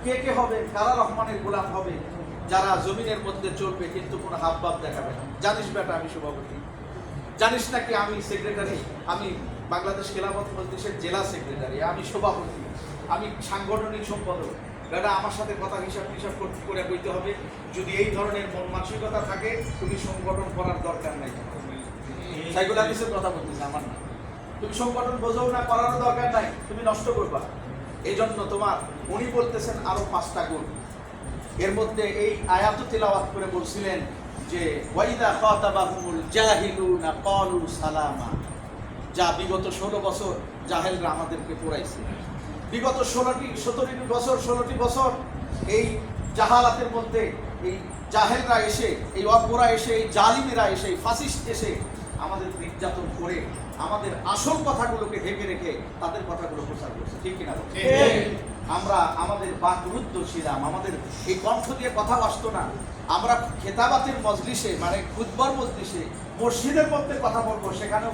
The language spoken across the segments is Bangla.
কে কে হবে, কারা রহমানের গোলাম হবে, যারা জমিনের মধ্যে চলবে কিন্তু কোনো হাবভাব দেখাবে না। জানিস বেটা আমি সভাপতি, জানিস নাকি আমি সেক্রেটারি, আমি বাংলাদেশ খেলাফত মজলিসের জেলা সেক্রেটারি, আমি সভাপতি, আমি সাংগঠনিক সম্পাদক। বেটা আমার সাথে কথা হিসাব করে বইতে হবে। যদি এই ধরনের মন মানসিকতা থাকে, তুমি সংগঠন করার দরকার নাই। সাইকুল হাদিসের কথা বলতেছে, আমার না। তুমি সংগঠন বোঝাও না, করারও দরকার নাই, তুমি নষ্ট করবা। এই জন্য তোমার উনি বলতেছেন আরো 5টা গুণ। এর মধ্যে এই আয়াত তিলাওয়াত করে বলছিলেন যে ওয়াইদা খাতাবাহুমুল জাহিলুনা ক্বালু সালামা, যা বিগত 16 বছর জাহেলরা আমাদেরকে পড়াইছে। বিগত 16টি বছর এই জাহালাতের মধ্যে এই জাহেলরা এসে, এই অজ্ঞরা এসে, এই জালিমেরা এসে, এই ফাসিস্ট এসে আমাদের নির্যাতন করে আমাদের আসল কথাগুলোকে ঢেকে রেখে তাদের কথাগুলো প্রচার করছে। ঠিক কিনা? আমরা আমাদের বাকরুদ্ধ ছিলাম, আমাদের এই কণ্ঠ দিয়ে কথা আসতো না। আমরা খেতাবাতের মজলিসে, মানে খুতবার মজলিসে, মসজিদের মধ্যে কথা বলবো, সেখানেও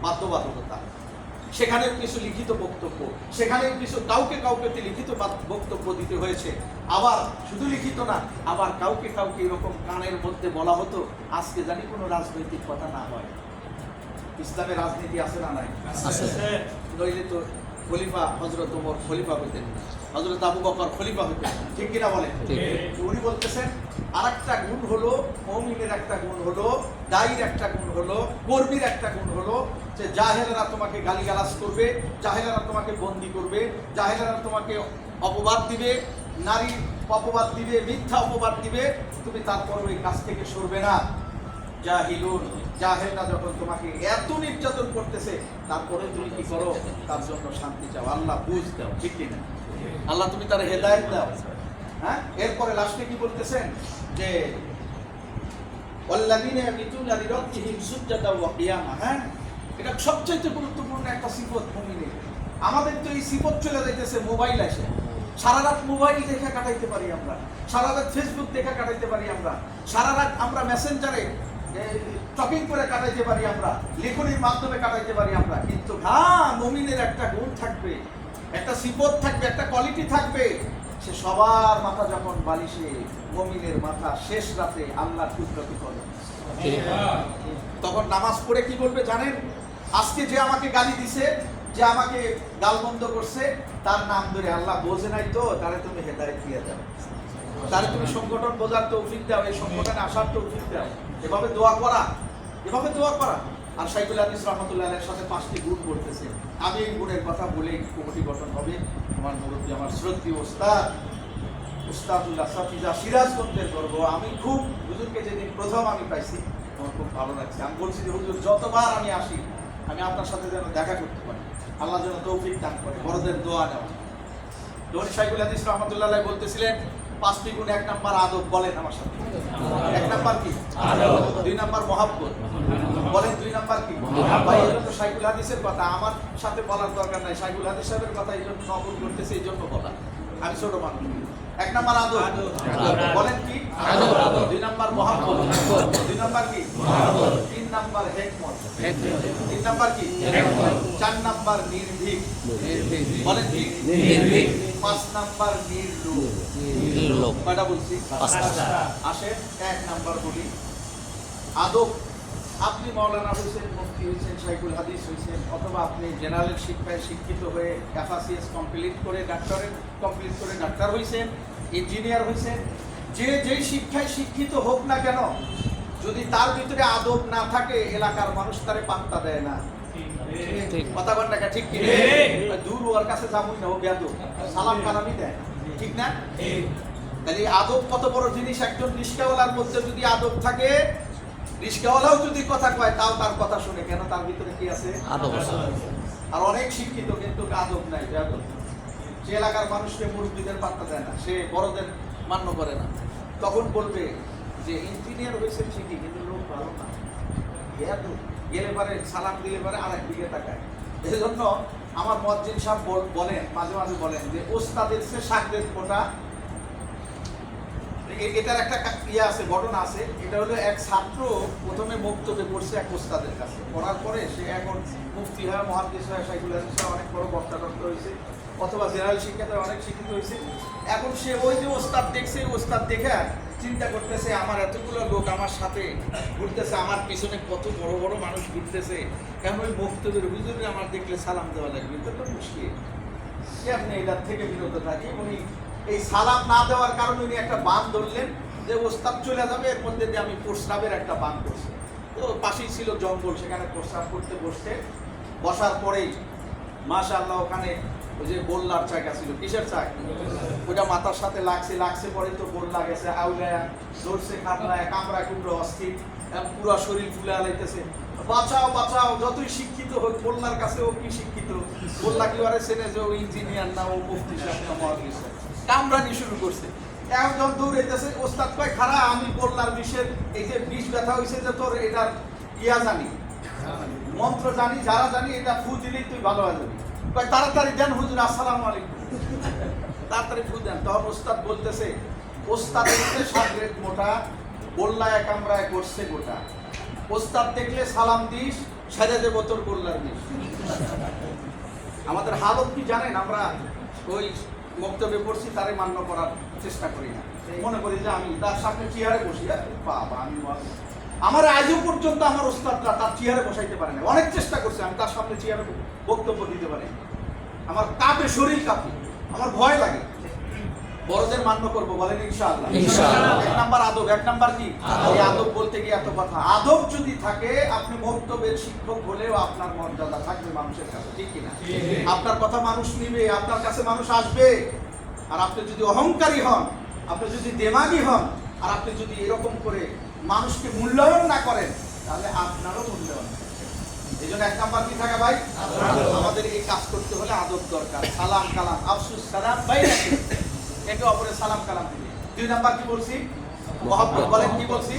বাধ্যবাধকতা, সেখানেও কিছু লিখিত বক্তব্য, সেখানেও কিছু কাউকে লিখিত বক্তব্য দিতে হয়েছে। আবার শুধু লিখিত না, আবার কাউকে এরকম কানের মধ্যে বলা হতো, আজকে জানি কোনো রাজনৈতিক কথা না হয়। ইসলামের রাজনীতি আছে না নাই? নইলে তো খলিফা হযরত ওমর খলিফা হইতেন না, হযরত আবু বকর খলিফা হইতেন। ঠিক কিনা বলেন? উনি বলতেছেন আরেকটা গুণ হলো, মুমিনের একটা গুণ হলো, দায়ীর একটা গুণ হলো, কর্মীর একটা গুণ হলো যে জাহেলেরা তোমাকে গালিগালাজ করবে, জাহেলেরা তোমাকে বন্দী করবে, জাহেলেরা তোমাকে অপবাদ দিবে, নারী অপবাদ দিবে, মিথ্যা অপবাদ দিবে, তুমি তারপর ওই কাজ থেকে সরবে না। জাহেলরা যখন তোমাকে এত নির্যাতন করতেছে, তারপরে তুমি কি করো? তার জন্য শান্তি চাও, আল্লাহ বুঝ দাও। ঠিক কিনা? আল্লাহ তুমি তার হেদায়েত দাও। হ্যাঁ, এরপরে লাস্টে কি বলতেছেন যে ওয়াল্লাযীনা ইয়াবিতুনা লিরাব্বিহিম সুজদান ওয়া কিয়ামা। হ্যাঁ, এটা সবচেয়ে গুরুত্বপূর্ণ একটা সিফত মুমিনের। আমাদের তো এই সিফত চলে যাইতেছে মোবাইল এসে। সারা রাত মোবাইল দেখে কাটাইতে পারি আমরা, সারা রাত ফেসবুক দেখে কাটাইতে পারি আমরা, সারা রাত আমরা মেসেঞ্জারে টকিং করে কাটাইতে পারি আমরা, লেখনির মাধ্যমে কাটাইতে পারি আমরা। কিন্তু হ্যাঁ, মুমিনের একটা গুণ থাকবে, একটা সিফত থাকবে, একটা কোয়ালিটি থাকবে। সে সবার মাথা যখন বালিশে, মুমিনের মাথা শেষ রাতে আল্লাহর কুদরতি করে। তখন নামাজ পড়ে কি বলবে জানেন? আজকে যে আমাকে গালি দিছে, যে আমাকে গালমন্দ করছে, তার নাম ধরে আল্লাহ বোঝে নাই তো, তারে তুমি হেদায়েত দিয়ে দাও, তারে তুমি সংগঠন বোঝার তৌফিক দাও, এই সংগঠনে আসার তৌফিক দাও। এভাবে দোয়া করা, এভাবে দোয়া করা। আর শাইখুল হাদিস রাহমাতুল্লাহ আলাইহির সাথে 5টি গুণ করতেছে। আমি এই গুণের কথা বলেই কমিটি গঠন হবে। আমার মুরব্বী, আমার শ্রদ্ধেয় উস্তাদুল্লাহ সাফিজা সিরাজগঞ্জের গর্ব। আমি খুব হুজুরকে যেদিন প্রথম আমি পাইছি, আমার খুব ভালো লাগছে। আমি বলছি যে হুজুর, যতবার আমি আসি, আমি আপনার সাথে যেন দেখা করতে পারি, আল্লাহ যেন তৌফিক দান করে, বড়দের দোয়া নেওয়া। ধনী শাইখুল হাদিস রাহমাতুল্লাহ আলাইহি বলতেছিলেন 5টি গুণ। 1 নাম্বার আদব, বলেন আমার সাথে। 1 নাম্বার কি? আদব। 2 নাম্বার মহব্বত, বলেন। 2 নাম্বার কি? ভাই, এটা তো শাইখুল হাদিসের কথা, আমার সাথে বলার দরকার নাই। শাইখুল হাদিস সাহেবের কথা এই জন্য নকল করতেছে, এই জন্য বলা। আমি ছোট মানুষ। 1 নাম্বার আদব, বলেন কি? আদব। 2 নাম্বার মহব্বত, 2 নাম্বার কি? মহব্বত। 3 নাম্বার হিকমত, 3 নাম্বার কি? হিকমত। 4 নাম্বার নির্ভীক, বলেন কি? নির্ভীক। 5 নাম্বার নির্লোভ। কয়টা বলছি? 5টা। আসেন 1 নাম্বার বলি, আদব। আপনি মাওলানা হয়েছেন, মুফতি হয়েছেন, শাইখুল হাদিস হয়েছেন, অথবা আপনি জেনারেল শিক্ষায় শিক্ষিত হয়ে FACS কমপ্লিট করে ডাক্তার হয়েছেন, ইঞ্জিনিয়ার হয়েছেন। যেই শিক্ষায় শিক্ষিত হোক না কেন, যদি তার ভিতরে আদব না থাকে, এলাকার মানুষ তারে পাত্তা দেয় না। কথা বল না, ঠিক কি? দূর ওর কাছে যাবই না, ও বেয়াদব, সালাম কালামই দেয়, ঠিক না? তাহলে আদব কত বড় জিনিস। একজন রিস্কাওয়ালার মধ্যে যদি আদব থাকে, রিস্কাওয়ালাও যদি কথা কয়, তাও তার কথা শুনে, কেন? তার ভিতরে কি আছে? আদব আছে। আর অনেক শিক্ষিত কিন্তু আদব নাই, বেয়াদব। সে এলাকার মানুষকে মুরব্বিদের পাত্তা দেয় না, সে বড়দের মান্য করে না। তখন বলবে যে ইঞ্জিনিয়ার হয়েছে ঠিকই, কিন্তু লোক ভালো না, বেয়াদব। গেলে পারে সালাম দিলে পারে আরেক দিকে তাকায়। এই জন্য আমার মুয়াজ্জিন সাহেব বলেন, মাঝে মাঝে বলেন যে ওস্তাদের সে শাগরেদ কোটা। এটার একটা আছে, ঘটনা আছে। এটা হলো এক ছাত্র প্রথমে বক্তব্য পড়ছে এক ওস্তাদের কাছে, পড়ার পরে সে এখন মুফতি হয়, মুহাদ্দিস হয়, শাইখুল হাদিস হয়, অনেক বড় বক্তা হয়েছে, অথবা জেনারেল শিক্ষাতে অনেক শিক্ষিত শুরু হয়েছে। এখন সে ওই যে ওস্তাদ দেখছে, ওস্তাদ দেখে চিন্তা করতেছে আমার এতগুলো লোক আমার সাথে ঘুরতেছে, আমার পিছনে কত বড় বড় মানুষ ঘুরতেছে, এখন ওই মুক্তবের হুজুরে আমার দেখলে সালাম দেওয়া লাগবে, তো তো মুশকিল। সে আপনি এটার থেকে বিরত থাকে। উনি এই সালাম না দেওয়ার কারণে উনি একটা বাঁধ ধরলেন যে ওস্তাদ চলে যাবে, এর মধ্যে দিয়ে আমি প্রস্রাবের একটা বাঁধ করছি। তো পাশেই ছিল জঙ্গল, সেখানে প্রস্রাব করতে বসতে, বসার পরেই মাশাআল্লাহ ওখানে ওই যে গোল্লার চাকা ছিল, কিসের চাক, ওটা মাথার সাথে লাগছে পরে তো গোল্লা গেছে, আউলায়া ধরছে, খাতলায় কামড়া কুমড়ো অস্থির, পুরো শরীর ফুলে আলাইতেছে, বাঁচাও বাঁচাও। যতই শিক্ষিত হোক, গোল্লার কাছে ও কি শিক্ষিত, গোল্লা কি আরে চেনে যে ও ইঞ্জিনিয়ার না, ও মুফতি সাহেব না মহাদিস, কামড়ানি শুরু করছে। এখন যখন দৌড়াইতেছে, ওস্তাদ কয় খারা, আমি গোল্লার বিষের এই যে বিষ ব্যথা হয়েছে যে তোর এটার ইয়া জানি, মন্ত্র জানি, যারা জানি, এটা ফু দিলেই তুই ভালো হয়ে যাবি। কয় তাড়াতাড়ি দেন হুজুর, আসসালামু আলাইকুম, তাড়াতাড়ি ফু দেন। তখন ওস্তাদ বলতেছে, ওস্তাদ দেখলে সাগরেদ মোটা, গোল্লায় কামড়ায় করছে গোটা, ওস্তাদ দেখলে সালাম দিস, সাজা দেব তোর গোল্লার দিস। আমাদের হালত কি জানেন, আমরা ওই বক্তব্যে পড়ছি তারে মান্য করার চেষ্টা করি না, মনে করি যে আমি তার সামনে চেয়ারে বসি, বাবা আমি আমার আজও পর্যন্ত আমার ওস্তাদরা তার চেয়ারে বসাইতে পারে না, অনেক চেষ্টা করছে, আমি তার সামনে চেয়ারে বক্তব্য দিতে পারি, আমার কাঁপে, শরীর কাঁপে, আমার ভয় লাগে। বড়দের মান্য করবো, বলেন ইনশাআল্লাহ। এক নাম্বার আদব, এক নাম্বার কি, এই আদব বলতে গিয়ে এত কথা। আদব যদি থাকে, আপনি বক্তব্যের শিক্ষক হলেও আপনার মর্যাদা থাকবে মানুষের কাছে, ঠিক কিনা? আপনার কথা মানুষ নিবে, আপনার কাছে মানুষ আসবে। আর আপনি যদি অহংকারী হন, আপনি যদি দেমাগী হন, আর আপনি যদি এরকম করে মানুষকে মূল্যায়ন না করেন, তাহলে আপনারও মূল্যায়ন। এই জন্য এক নাম্বার কি থাকে ভাই, আমাদের এই কাজ করতে হলে আদব দরকার। সালাম কালাম, আফসুস সালাম ভাই, একে অপরের সালাম কালাম দিবে। দুই নাম্বার কি বলছি, মহব্বত। বলেন কি বলছি,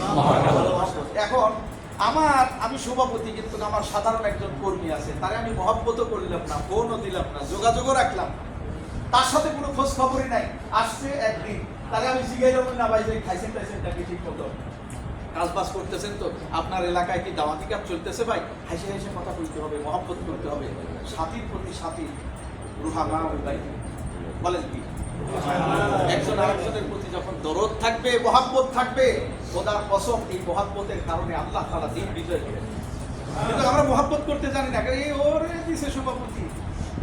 মহব্বত। এখন আমি সভাপতি, কিন্তু আমার সাধারণ একজন কর্মী আছে, তারে আমি মহব্বতও করলাম না, ফোনও দিলাম না, যোগাযোগও রাখলাম, তার সাথে কোনো খোঁজ খবরই নাই। আসছে একদিন, তারে আমি জিজ্ঞাইলাম না, ভাই যে খাইছেন টাইছেন নাকি, ঠিক মতো কাজ বাজ করতেছেন তো, আপনার এলাকায় কি দাওয়াতি কাজ চলতেছে ভাই, হাসি হাসি কথা বলতে হবে, মহব্বত করতে হবে, সাথীর প্রতি সাথী, রুহামা ভাই, বলেন কি, একজন আরেকজনের প্রতি যখন দরদ থাকবে, মহব্বত থাকবে, খোদার কসম এই মহব্বতের কারণে আল্লাহ তাআলা দিন বিজয় করেন। কিন্তু আমরা মহব্বত করতে জানি না, এই ওরে দিছে সভাপতি,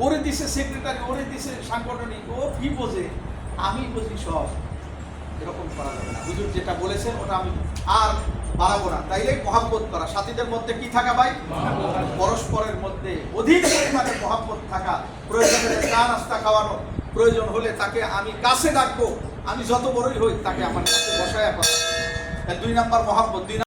ওরে দিছে সেক্রেটারি, ওরে দিছে সাংগঠনিক, ও কি বোঝে, আমি বুঝি সব। এরকম করা যাবে না। হুজুর যেটা বলেছেন ওটা আমি আর বাড়াবো না। তাইলে মহব্বত করা, সাথীদের মধ্যে কি থাকা ভাই, পরস্পরের মধ্যে অধিক পরিমাণে মহব্বত থাকা, প্রয়োজনে চা নাস্তা খাওয়ানো, প্রয়োজন হলে তাকে আমি কাছে ডাকবো, আমি যত বড়ই হই তাকে আমার কাছে বসায়। দুই নাম্বার মহব্বত।